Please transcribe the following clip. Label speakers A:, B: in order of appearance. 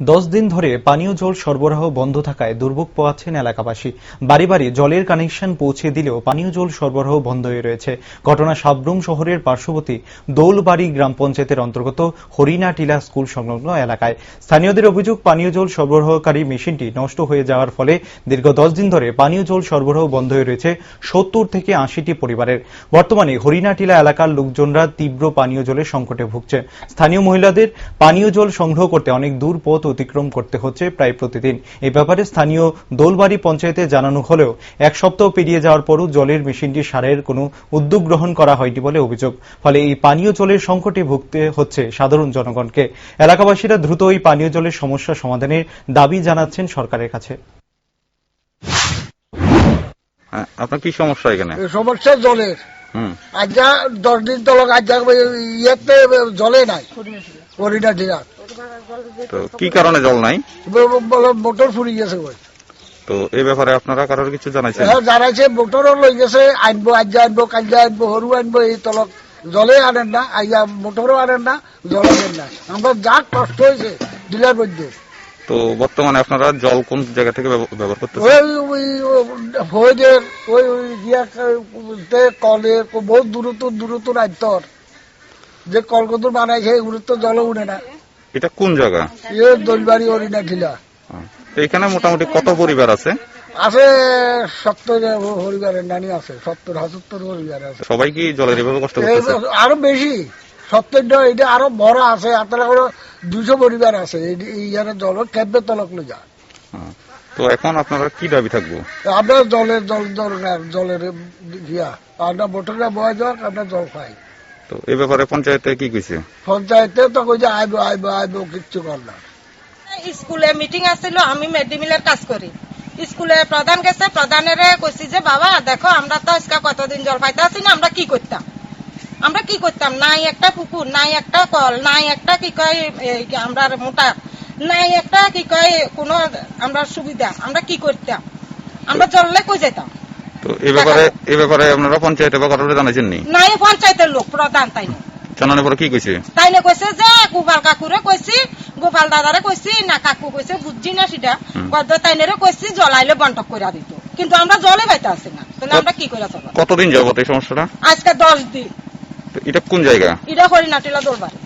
A: 10 দিন ধরে পানীয় জল সরবরাহ বন্ধ থাকায় দুর্ভোগ পোহাচ্ছেন এলাকাবাসী। বাড়ি বাড়ি জলের কানেকশন পৌঁছে দিলেও পানীয় জল সরবরাহ বন্ধ হয়ে রয়েছে। ঘটনা সাব্রুম শহরের পার্শ্ববর্তী দৌলবাড়ি গ্রাম পঞ্চায়েতের অন্তর্গত হরিণাটিলা স্কুল সংলগ্ন এলাকায়। স্থানীয়দের অভিযোগ, পানীয় জল সরবরাহকারী মেশিনটি নষ্ট হয়ে যাওয়ার ফলে দীর্ঘ 10 দিন ধরে পানীয় জল সরবরাহ বন্ধ হয়ে রয়েছে 70 থেকে 80টি পরিবারের। বর্তমানে হরিণাটিলা এলাকার লোকজনরা তীব্র পানীয় জলের সংকটে ভুগছে। স্থানীয় মহিলাদের পানীয় জল সংগ্রহ করতে অনেক দূর পথ অতিক্রম করতে হচ্ছে প্রায় প্রতিদিন। এই ব্যাপারে স্থানীয় দোলবাড়ি পঞ্চায়েতে জানানো হলেও এক সপ্তাহ পেরিয়ে যাওয়ার পরও জলের মেশিনটি সারাইয়ের কোনো উদ্যোগ গ্রহণ করা হয়নি বলে অভিযোগ। ফলে এই পানীয় জলের সংকটে ভুগতে হচ্ছে সাধারণ জনগণকে। এলাকাবাসীরা দ্রুত এই পানীয় জলের সমস্যা সমাধানের দাবি জানাচ্ছেন সরকারের কাছে।
B: আপনার কি সমস্যা এখানে?
C: সমস্যা জলের। আজ 10 দিন তলক আজ ইয়েতে জলে নাই। হরিণাটিলা
B: তো কি কারণে জল নাই?
C: মোটর ফুরি গেছে।
B: তো এই ব্যাপারে আপনারা কারোর কিছু জানাইছেন?
C: হ্যাঁ জানাইছে, মোটরও লই গেছে, আনবো আজ আনবো কাল আনবো হরু আনবো, এই তলক জলে আনেন না, আইয়া মোটরও আনেন না, জল আনেন না। আমরা যা কষ্ট হয়েছে ডিলার মধ্যে।
B: তো বর্তমানে আপনারা জল কোন জায়গা থেকে ব্যবহার করতেছেন?
C: কলের বহুত দূরত্ব আইতর যে কলকতুর বানাইছে এগুলো তো জল উঠে না।
B: এটা কোন জায়গা?
C: দোলবাড়ি হরিণাটিলা।
B: এখানে মোটামুটি কত পরিবার আছে?
C: আছে 70 পরিবারের নানি আছে, 70-75 পরিবার আছে।
B: সবাই কি জলের এভাবে কষ্ট করতেছে?
C: আরো বেশি 70, এটা আরো বড় আছে। আপনারা 200 পরিবার আছে। এইখানে জল ক্যাম্পে তলক লে যা।
B: তো এখন আপনারা কি দাবি থাকবো?
C: আপনার জলের জলের ইয়া আপনার মোটরটা বয় যাক, আপনার জল খাই।
B: তো এই ব্যাপারে পঞ্চায়েতে কি কইছে?
C: পঞ্চায়েতে তো কইছে আইবো কিচ্ছু কর না।
D: স্কুলে মিটিং আসছিল, আমি মেডিমিলের কাজ করি। স্কুলে প্রধান গেছে, প্রধানের কইছি যে বাবা দেখো আমরা তো আজকে কতদিন জল পাইতে আসি না, আমরা কি করতাম নাই একটা পুকুর, নাই একটা কল, নাই একটা কি কয় আমরা মোটা, নাই একটা কি কয় কোনো আমরা সুবিধা, আমরা কি করতাম, আমরা জললে কই যেতাম।
B: তো এই ব্যাপারে আপনারা পঞ্চায়েতে বা কারোর জানাইছেন নি?
D: নাই পঞ্চায়েতের লোক প্রধান তাই না
B: জানানোর পরে কি কইছে?
D: তাইলে কইছে যে গোপাল কাকুরে কইছি, গোপাল দাদারে কইছি না কাকু কইছে বুঝছি না সেটা, তাইনেরে কইছি জলাইলে বন্টক করে দিত, কিন্তু আমরা জলে পাইতে আসি না। তাহলে আমরা কি করে চলব?
B: কতদিন যাবত এই সমস্যাটা?
D: আজকে 10 দিন।
B: এটা কোন জায়গা?
D: এটা হরিণাটিলা দোলবাড়ি।